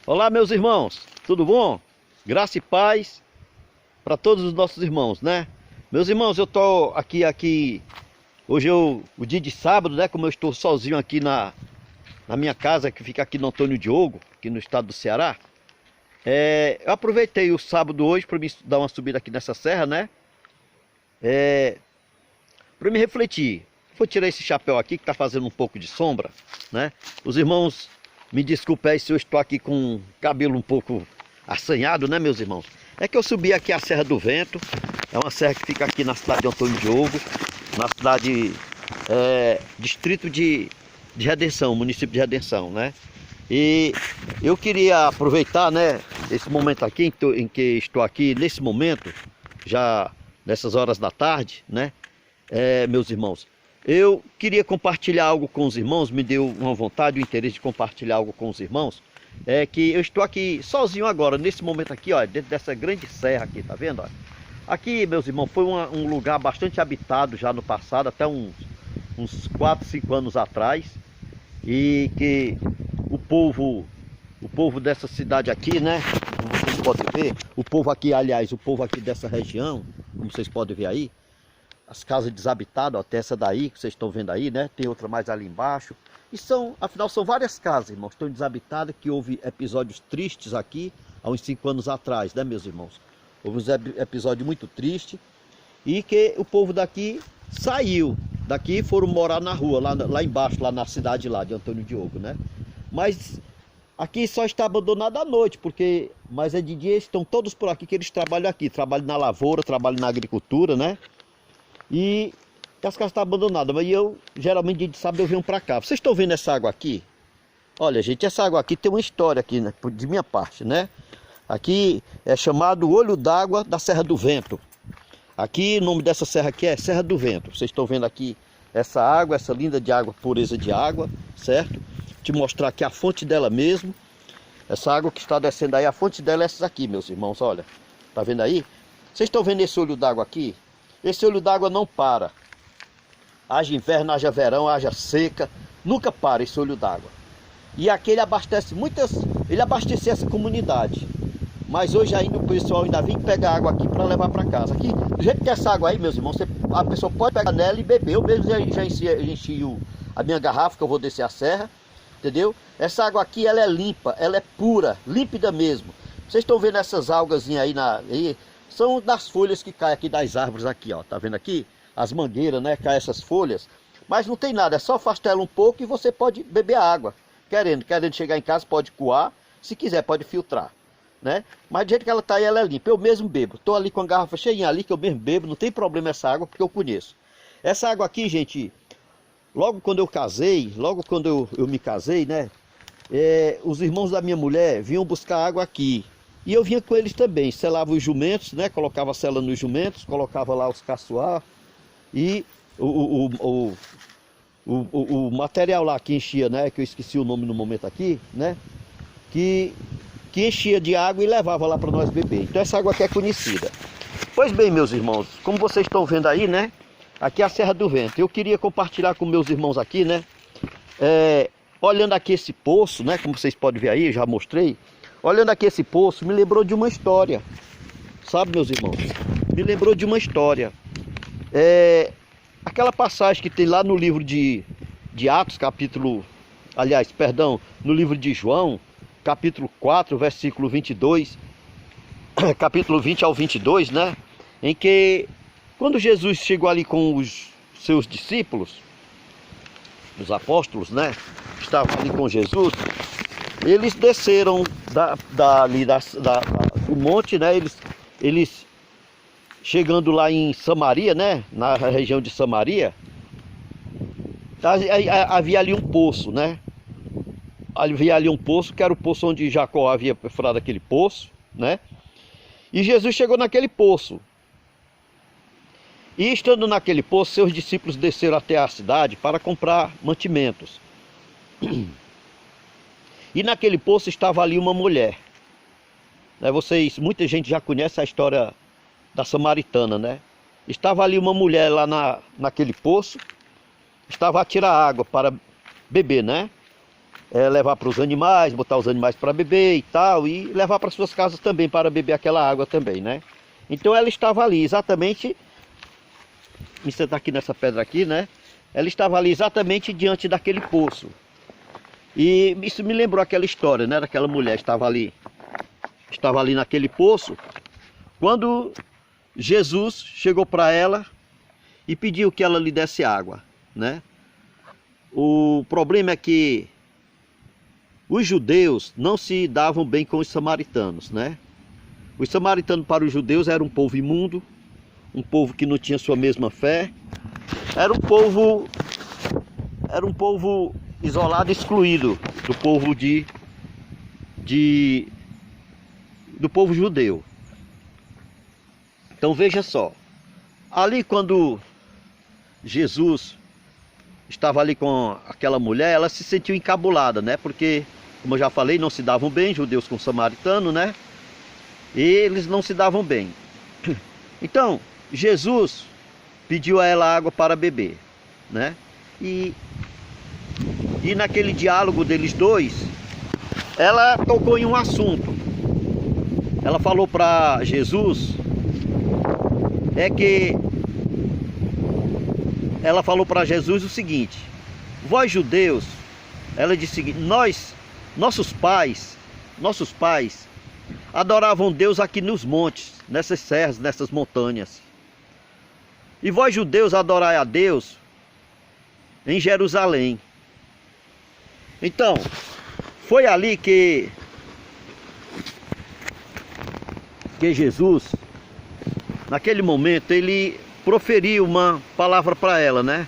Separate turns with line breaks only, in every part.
Olá, meus irmãos, tudo bom? Graça e paz para todos os nossos irmãos, né? Meus irmãos, eu tô aqui, hoje o dia de sábado, né? Como eu estou sozinho aqui na minha casa, que fica aqui no Antônio Diogo, aqui no estado do Ceará. Eu aproveitei o sábado hoje para me dar uma subida aqui nessa serra, né? Para me refletir. Vou tirar esse chapéu aqui que está fazendo um pouco de sombra, né? Os irmãos, me desculpem aí se eu estou aqui com o cabelo um pouco assanhado, né, meus irmãos? É que eu subi aqui a Serra do Vento. É uma serra que fica aqui na cidade de Antônio Diogo, na cidade, distrito de Redenção, município de Redenção, né? E eu queria aproveitar, né, esse momento aqui em que estou aqui, nesse momento, já nessas horas da tarde, né, meus irmãos, eu queria compartilhar algo com os irmãos, me deu uma vontade, um interesse de compartilhar algo com os irmãos, que eu estou aqui sozinho agora, nesse momento aqui, ó, dentro dessa grande serra aqui, tá vendo, ó? Aqui, meus irmãos, foi um lugar bastante habitado já no passado, até uns 4, 5 anos atrás, e que o povo dessa cidade aqui, né, como vocês podem ver, o povo aqui, aliás, o povo aqui dessa região, como vocês podem ver aí, as casas desabitadas, ó, tem essa daí que vocês estão vendo aí, né? Tem outra mais ali embaixo. E afinal, são várias casas, irmãos, que estão desabitadas, que houve episódios tristes aqui, há uns 5 anos atrás, né, meus irmãos? Houve um episódio muito triste e que o povo daqui saiu daqui e foram morar na rua, lá embaixo, lá na cidade lá de Antônio Diogo, né? Mas aqui só está abandonado à noite, mas é de dia, estão todos por aqui, que eles trabalham aqui, trabalham na lavoura, trabalham na agricultura, né? E as casas estão abandonadas, mas geralmente, dia de sábado, eu venho para cá. Vocês estão vendo essa água aqui? Olha, gente, essa água aqui tem uma história aqui, né, de minha parte, né? Aqui é chamado Olho d'Água da Serra do Vento. Aqui, o nome dessa serra aqui é Serra do Vento. Vocês estão vendo aqui essa água, essa linda de água, pureza de água, certo? Te mostrar aqui a fonte dela mesmo. Essa água que está descendo aí, a fonte dela é essa aqui, meus irmãos, olha. Tá vendo aí? Vocês estão vendo esse olho d'água aqui? Esse olho d'água não para. Haja inverno, haja verão, haja seca, nunca para esse olho d'água. E aqui ele abastece ele abastecia essa comunidade. Mas hoje ainda o pessoal ainda vem pegar água aqui para levar para casa. Aqui, do jeito que é essa água aí, meus irmãos, a pessoa pode pegar nela e beber. Eu mesmo já enchi a minha garrafa, que eu vou descer a serra, entendeu? Essa água aqui, ela é limpa, ela é pura, límpida mesmo. Vocês estão vendo essas algazinhas aí, são das folhas que caem aqui das árvores aqui, ó. Tá vendo aqui? As mangueiras, né? Caem essas folhas. Mas não tem nada, é só afastar ela um pouco e você pode beber a água. Querendo chegar em casa, pode coar. Se quiser, pode filtrar, né? Mas do jeito que ela tá aí, ela é limpa. Eu mesmo bebo. Tô ali com a garrafa cheinha ali, que eu mesmo bebo. Não tem problema essa água, porque eu conheço. Essa água aqui, gente, logo quando eu casei, logo quando eu me casei, né? Os irmãos da minha mulher vinham buscar água aqui. E eu vinha com eles também, selava os jumentos, né? Colocava a sela nos jumentos, colocava lá os caçoar. E o material lá que enchia, né? Que eu esqueci o nome no momento aqui, né? Que enchia de água e levava lá para nós beber. Então essa água aqui é conhecida. Pois bem, meus irmãos, como vocês estão vendo aí, né? Aqui é a Serra do Vento. Eu queria compartilhar com meus irmãos aqui, né? Olhando aqui esse poço, né? Como vocês podem ver aí, já mostrei. Olhando aqui esse poço, me lembrou de uma história. Sabe, meus irmãos? Me lembrou de uma história. Aquela passagem que tem lá no livro de Atos, no livro de João, capítulo 4, versículo 22, capítulo 20 ao 22, né? Em que, quando Jesus chegou ali com os seus discípulos, os apóstolos, né? Estavam ali com Jesus. Eles desceram do monte, né? Eles chegando lá em Samaria, né? Na região de Samaria, havia ali um poço, né? Havia ali um poço, que era o poço onde Jacó havia perfurado aquele poço, né? E Jesus chegou naquele poço. E estando naquele poço, seus discípulos desceram até a cidade para comprar mantimentos. E naquele poço estava ali uma mulher. Muita gente já conhece a história da samaritana, né? Estava ali uma mulher lá naquele poço, estava a tirar água para beber, né? levar para os animais, botar os animais para beber e tal, e levar para suas casas também para beber aquela água também, né? Então ela estava ali exatamente, me sentar aqui nessa pedra aqui, né? Ela estava ali exatamente diante daquele poço. E isso me lembrou aquela história, né? Daquela mulher estava ali naquele poço, quando Jesus chegou para ela e pediu que ela lhe desse água, né? O problema é que os judeus não se davam bem com os samaritanos, né? Os samaritanos para os judeus era um povo imundo, um povo que não tinha sua mesma fé, era um povo isolado, excluído do povo do povo judeu. Então veja só, ali quando Jesus estava ali com aquela mulher, ela se sentiu encabulada, né? Porque, como eu já falei, não se davam bem, judeus com samaritanos, né? E eles não se davam bem. Então, Jesus pediu a ela água para beber, né? E naquele diálogo deles dois, ela tocou em um assunto. Ela falou para Jesus, ela falou para Jesus o seguinte: vós judeus, ela disse o seguinte, nossos pais adoravam Deus aqui nos montes, nessas serras, nessas montanhas. E vós judeus adorai a Deus em Jerusalém. Então, foi ali que Jesus, naquele momento, ele proferiu uma palavra para ela, né?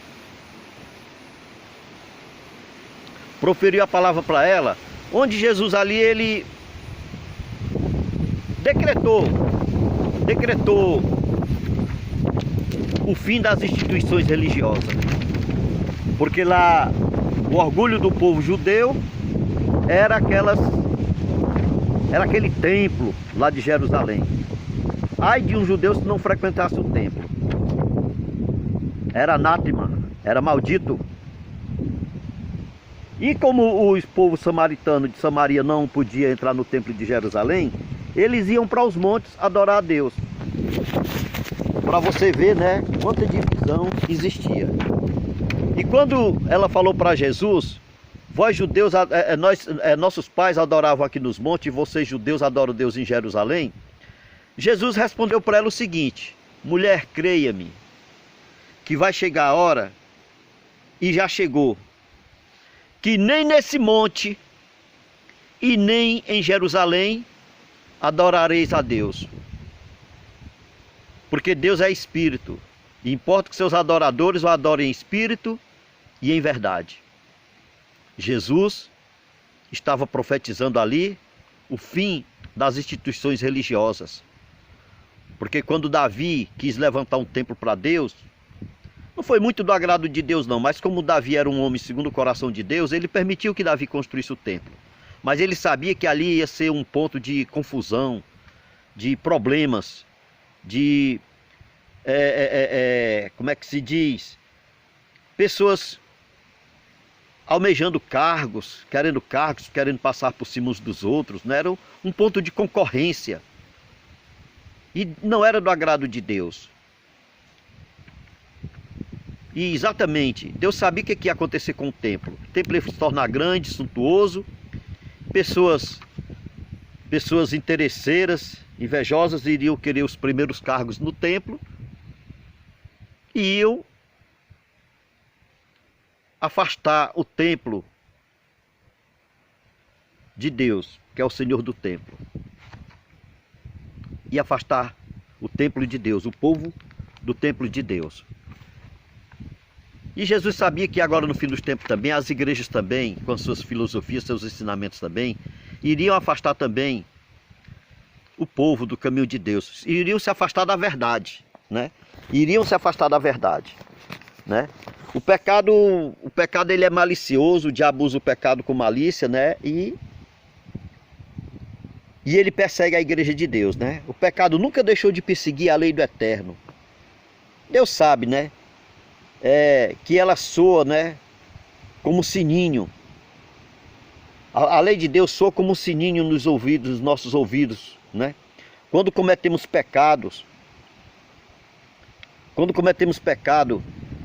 Proferiu a palavra para ela, onde Jesus ali, ele decretou o fim das instituições religiosas. Porque lá, o orgulho do povo judeu era aquele templo lá de Jerusalém. Ai de um judeu se não frequentasse o templo. Era anátema, era maldito. E como o povo samaritano de Samaria não podia entrar no templo de Jerusalém, eles iam para os montes adorar a Deus. Para você ver, né, quanta divisão existia. E quando ela falou para Jesus, vós judeus, nossos pais adoravam aqui nos montes, e vocês judeus adoram Deus em Jerusalém, Jesus respondeu para ela o seguinte: mulher, creia-me, que vai chegar a hora, e já chegou, que nem nesse monte e nem em Jerusalém adorareis a Deus. Porque Deus é espírito, e importa que seus adoradores o adorem em espírito e em verdade. Jesus estava profetizando ali o fim das instituições religiosas. Porque quando Davi quis levantar um templo para Deus, não foi muito do agrado de Deus não, mas como Davi era um homem segundo o coração de Deus, ele permitiu que Davi construísse o templo. Mas ele sabia que ali ia ser um ponto de confusão, de problemas, de, como é que se diz? Pessoas almejando cargos, querendo passar por cima uns dos outros, né? Era um ponto de concorrência. E não era do agrado de Deus. E exatamente, Deus sabia o que ia acontecer com o templo. O templo ia se tornar grande, suntuoso. Pessoas interesseiras, invejosas, iriam querer os primeiros cargos no templo. E iam afastar o templo de Deus, que é o Senhor do templo. E afastar o templo de Deus, o povo do templo de Deus. E Jesus sabia que agora no fim dos tempos também, as igrejas também, com as suas filosofias, seus ensinamentos também, iriam afastar também o povo do caminho de Deus. Iriam se afastar da verdade, né? Iriam se afastar da verdade, né? O pecado ele é malicioso, o diabo usa o pecado com malícia, né? E ele persegue a igreja de Deus, né? O pecado nunca deixou de perseguir a lei do eterno. Deus sabe, né? Que ela soa, né? Como sininho. A lei de Deus soa como um sininho nos ouvidos, nos nossos ouvidos, né? Quando cometemos pecados,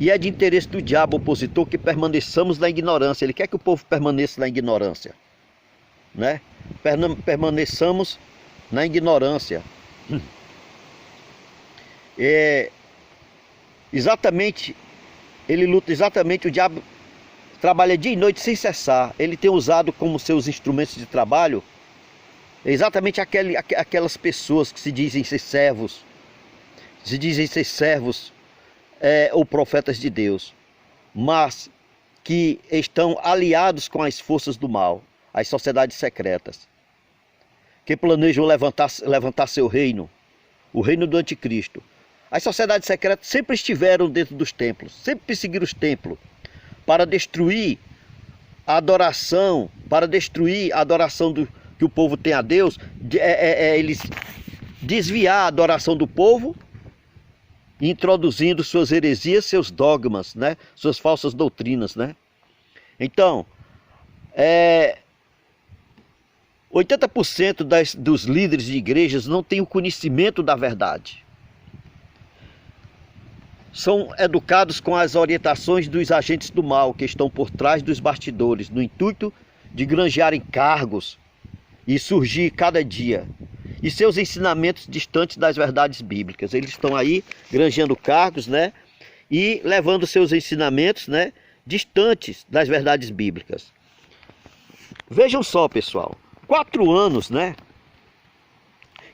e é de interesse do diabo opositor que permaneçamos na ignorância. Ele quer que o povo permaneça na ignorância, né? Permaneçamos na ignorância. Exatamente, ele luta exatamente, o diabo trabalha dia e noite sem cessar. Ele tem usado como seus instrumentos de trabalho exatamente aquelas pessoas que se dizem ser servos, ou profetas de Deus, mas que estão aliados com as forças do mal, as sociedades secretas, que planejam levantar seu reino, o reino do anticristo. As sociedades secretas sempre estiveram dentro dos templos, sempre perseguiram os templos, para destruir a adoração, que o povo tem a Deus, eles desviar a adoração do povo, introduzindo suas heresias, seus dogmas, né? Suas falsas doutrinas, né? Então, 80% dos líderes de igrejas não têm o conhecimento da verdade. São educados com as orientações dos agentes do mal que estão por trás dos bastidores, no intuito de granjearem cargos e surgir cada dia. E seus ensinamentos distantes das verdades bíblicas. Eles estão aí granjeando cargos, né? E levando seus ensinamentos, né, distantes das verdades bíblicas. Vejam só, pessoal. 4 anos, né,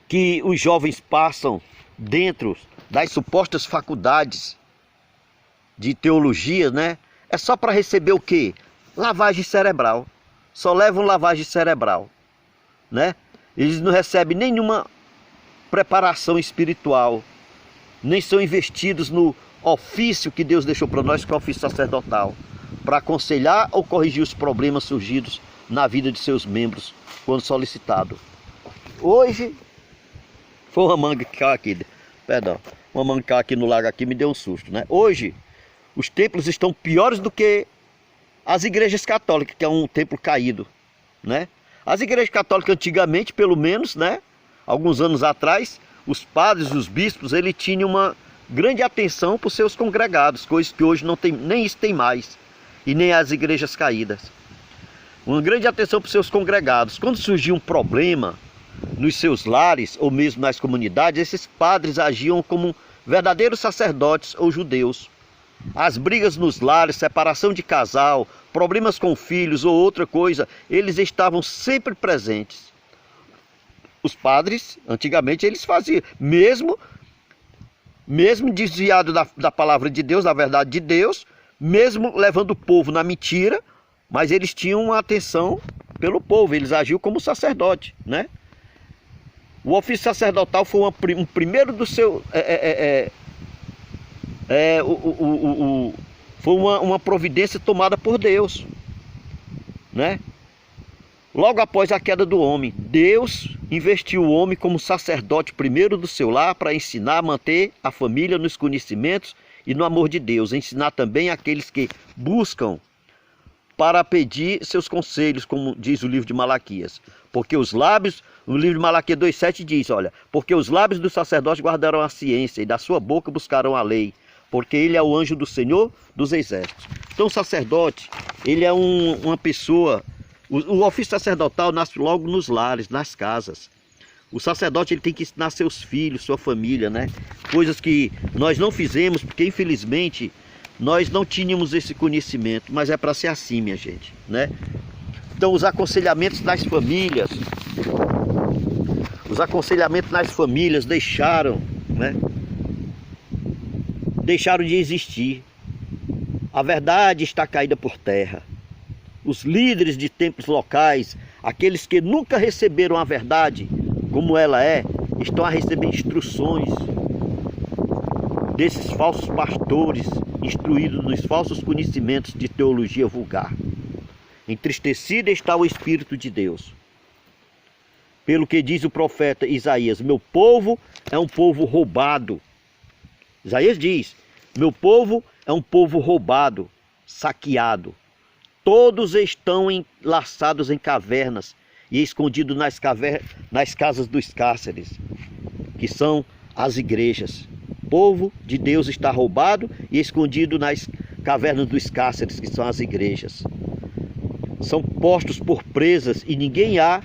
que os jovens passam dentro das supostas faculdades de teologia, né? É só para receber o quê? Lavagem cerebral. Só levam lavagem cerebral, né? Eles não recebem nenhuma preparação espiritual, nem são investidos no ofício que Deus deixou para nós, que é o ofício sacerdotal, para aconselhar ou corrigir os problemas surgidos na vida de seus membros quando solicitado. Hoje foi uma manga que caiu aqui, uma manga que caiu aqui no lago aqui, me deu um susto, né? Hoje os templos estão piores do que as igrejas católicas, que é um templo caído, né? As igrejas católicas antigamente, pelo menos, né, alguns anos atrás, os padres, os bispos, eles tinham uma grande atenção por seus congregados, coisas que hoje não tem, nem isso tem mais, e nem as igrejas caídas. Uma grande atenção por seus congregados. Quando surgia um problema nos seus lares, ou mesmo nas comunidades, esses padres agiam como verdadeiros sacerdotes ou judeus. As brigas nos lares, separação de casal, problemas com filhos ou outra coisa, eles estavam sempre presentes. Os padres, antigamente, eles faziam, mesmo desviado da palavra de Deus, da verdade de Deus, mesmo levando o povo na mentira, mas eles tinham uma atenção pelo povo, eles agiam como sacerdote, né? O ofício sacerdotal foi um primeiro do seu... foi uma providência tomada por Deus, né? Logo após a queda do homem, Deus investiu o homem como sacerdote primeiro do seu lar para ensinar a manter a família nos conhecimentos e no amor de Deus. Ensinar também aqueles que buscam para pedir seus conselhos, como diz o livro de Malaquias. Porque os lábios, no livro de Malaquias 2,7 diz, olha, porque os lábios do sacerdote guardarão a ciência e da sua boca buscarão a lei, porque ele é o anjo do Senhor dos exércitos. Então o sacerdote, ele é uma pessoa, o ofício sacerdotal nasce logo nos lares, nas casas. O sacerdote ele tem que ensinar seus filhos, sua família, né? Coisas que nós não fizemos, porque infelizmente nós não tínhamos esse conhecimento, mas é para ser assim, minha gente, né? Então os aconselhamentos nas famílias, deixaram, né? Deixaram de existir. A verdade está caída por terra. Os líderes de templos locais, aqueles que nunca receberam a verdade como ela é, estão a receber instruções desses falsos pastores, instruídos nos falsos conhecimentos de teologia vulgar. Entristecido está o Espírito de Deus. Pelo que diz o profeta Isaías, meu povo é um povo roubado. Isaías diz, meu povo é um povo roubado, saqueado. todos estão enlaçados em cavernas e escondidos nas casas dos cárceres, que são as igrejas. O povo de Deus está roubado e escondido nas cavernas dos cárceres, que são as igrejas. São postos por presas e ninguém há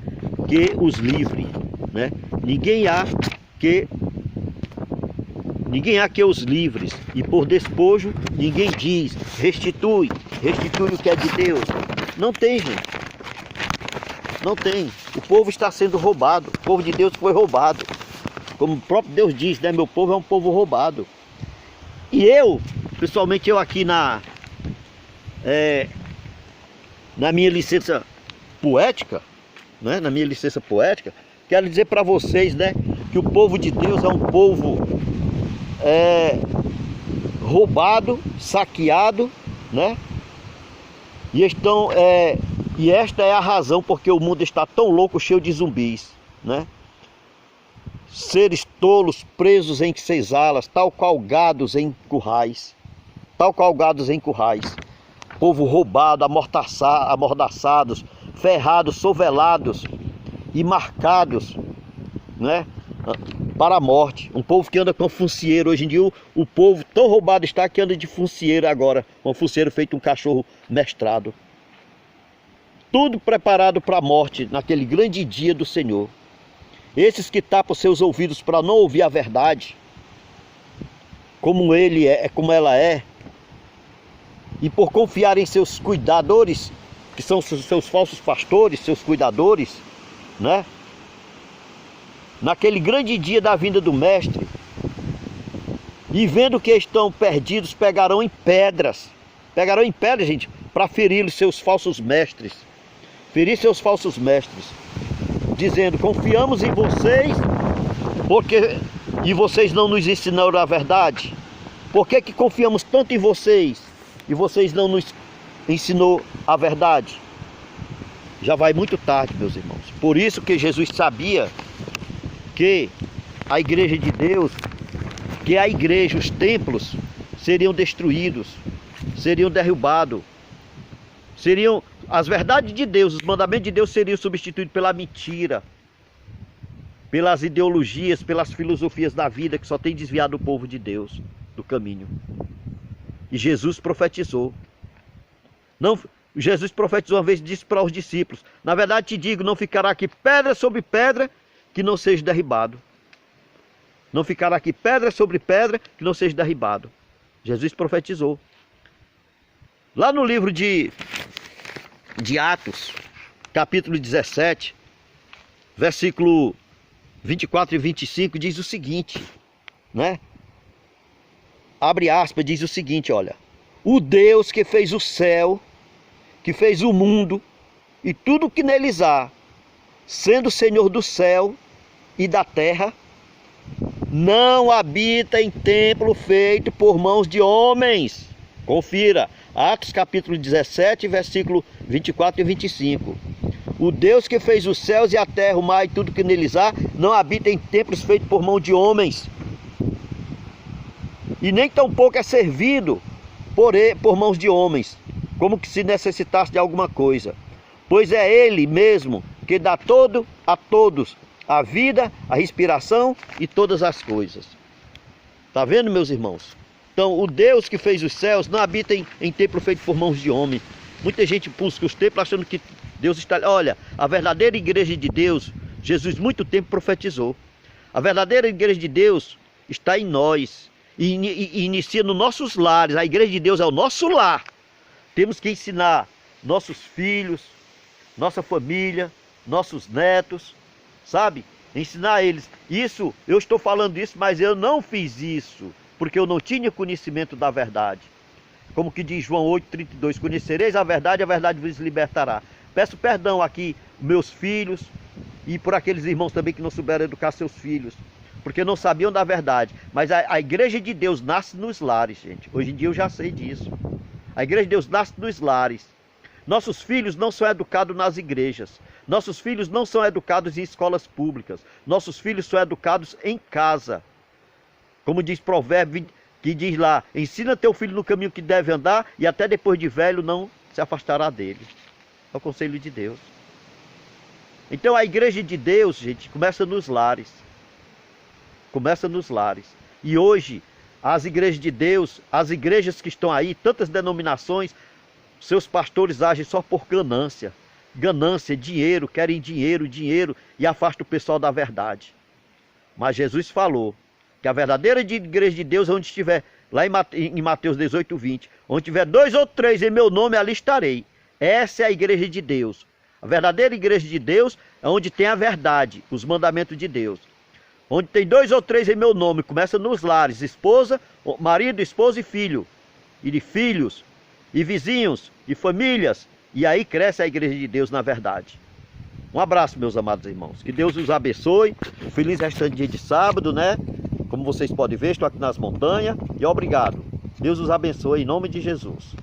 que os livre, né? Ninguém há que os livres, e por despojo ninguém diz, restitui o que é de Deus. Não tem, gente. Não tem. O povo está sendo roubado. O povo de Deus foi roubado. Como o próprio Deus diz, né? Meu povo é um povo roubado. E eu, pessoalmente, eu aqui na minha licença poética, né? Na minha licença poética, quero dizer para vocês, né? Que o povo de Deus é um povo roubado, saqueado, né? E esta é a razão porque o mundo está tão louco, cheio de zumbis, né? Seres tolos presos em senzalas, tal qual gados em currais. Povo roubado, amordaçados, ferrados, sovelados e marcados, né? Para a morte. Um povo que anda com funcieiro. Hoje em dia o povo tão roubado está que anda de funcieiro agora. Um funcieiro feito um cachorro mestrado. Tudo preparado para a morte naquele grande dia do Senhor. Esses que tapam seus ouvidos para não ouvir a verdade, como ela é, e por confiar em seus cuidadores, que são seus falsos pastores, seus cuidadores, né? Naquele grande dia da vinda do Mestre, e vendo que estão perdidos, pegarão em pedras, gente, para ferir seus falsos mestres, dizendo, confiamos em vocês, e vocês não nos ensinaram a verdade. Por que confiamos tanto em vocês, e vocês não nos ensinou a verdade? Já vai muito tarde, meus irmãos. Por isso que Jesus sabia que a igreja de Deus, os templos seriam destruídos, seriam derrubados, as verdades de Deus, os mandamentos de Deus seriam substituídos pela mentira, pelas ideologias, pelas filosofias da vida que só tem desviado o povo de Deus do caminho. E Jesus profetizou. Jesus profetizou uma vez e disse para os discípulos, na verdade te digo, não ficará aqui pedra sobre pedra que não seja derribado. Não ficará aqui pedra sobre pedra que não seja derribado. Jesus profetizou. Lá no livro de Atos, capítulo 17, versículo 24 e 25, diz o seguinte, né? Abre aspas, diz o seguinte, olha. O Deus que fez o céu, que fez o mundo e tudo que neles há, sendo Senhor do céu e da terra, não habita em templo feito por mãos de homens. Confira, Atos capítulo 17, versículo 24 e 25. O Deus que fez os céus e a terra, o mar e tudo que neles há, não habita em templos feitos por mão de homens. E nem tampouco é servido por mãos de homens, como que se necessitasse de alguma coisa. Pois é Ele mesmo que dá a todos a vida, a respiração e todas as coisas. Tá vendo, meus irmãos? Então, o Deus que fez os céus não habita em templo feito por mãos de homem. Muita gente busca os templos achando que Deus está... Olha, a verdadeira igreja de Deus, Jesus muito tempo profetizou. A verdadeira igreja de Deus está em nós. E inicia nos nossos lares. A igreja de Deus é o nosso lar. Temos que ensinar nossos filhos, nossa família, nossos netos, sabe? Ensinar eles. Isso, eu estou falando isso, mas eu não fiz isso, porque eu não tinha conhecimento da verdade. Como que diz João 8,32, conhecereis a verdade vos libertará. Peço perdão aqui, meus filhos, e por aqueles irmãos também que não souberam educar seus filhos, porque não sabiam da verdade. Mas a igreja de Deus nasce nos lares, gente. Hoje em dia eu já sei disso. A igreja de Deus nasce nos lares. Nossos filhos não são educados nas igrejas. Nossos filhos não são educados em escolas públicas. Nossos filhos são educados em casa. Como diz Provérbio, que diz lá, ensina teu filho no caminho que deve andar e até depois de velho não se afastará dele. É o conselho de Deus. Então a igreja de Deus, gente, começa nos lares. Começa nos lares. E hoje, as igrejas de Deus, as igrejas que estão aí, tantas denominações, seus pastores agem só por ganância. Ganância, dinheiro, querem dinheiro, dinheiro, e afasta o pessoal da verdade. Mas Jesus falou que a verdadeira igreja de Deus é onde estiver, lá em Mateus 18, 20, onde tiver 2 ou 3 em meu nome, ali estarei. Essa é a igreja de Deus. A verdadeira igreja de Deus é onde tem a verdade, os mandamentos de Deus. Onde tem 2 ou 3 em meu nome, começa nos lares, esposa, marido, esposa e filho. E de filhos, e vizinhos, e famílias. E aí cresce a igreja de Deus na verdade. Um abraço, meus amados irmãos. Que Deus os abençoe. Um feliz restante dia de sábado, né? Como vocês podem ver, estou aqui nas montanhas. E obrigado. Deus os abençoe em nome de Jesus.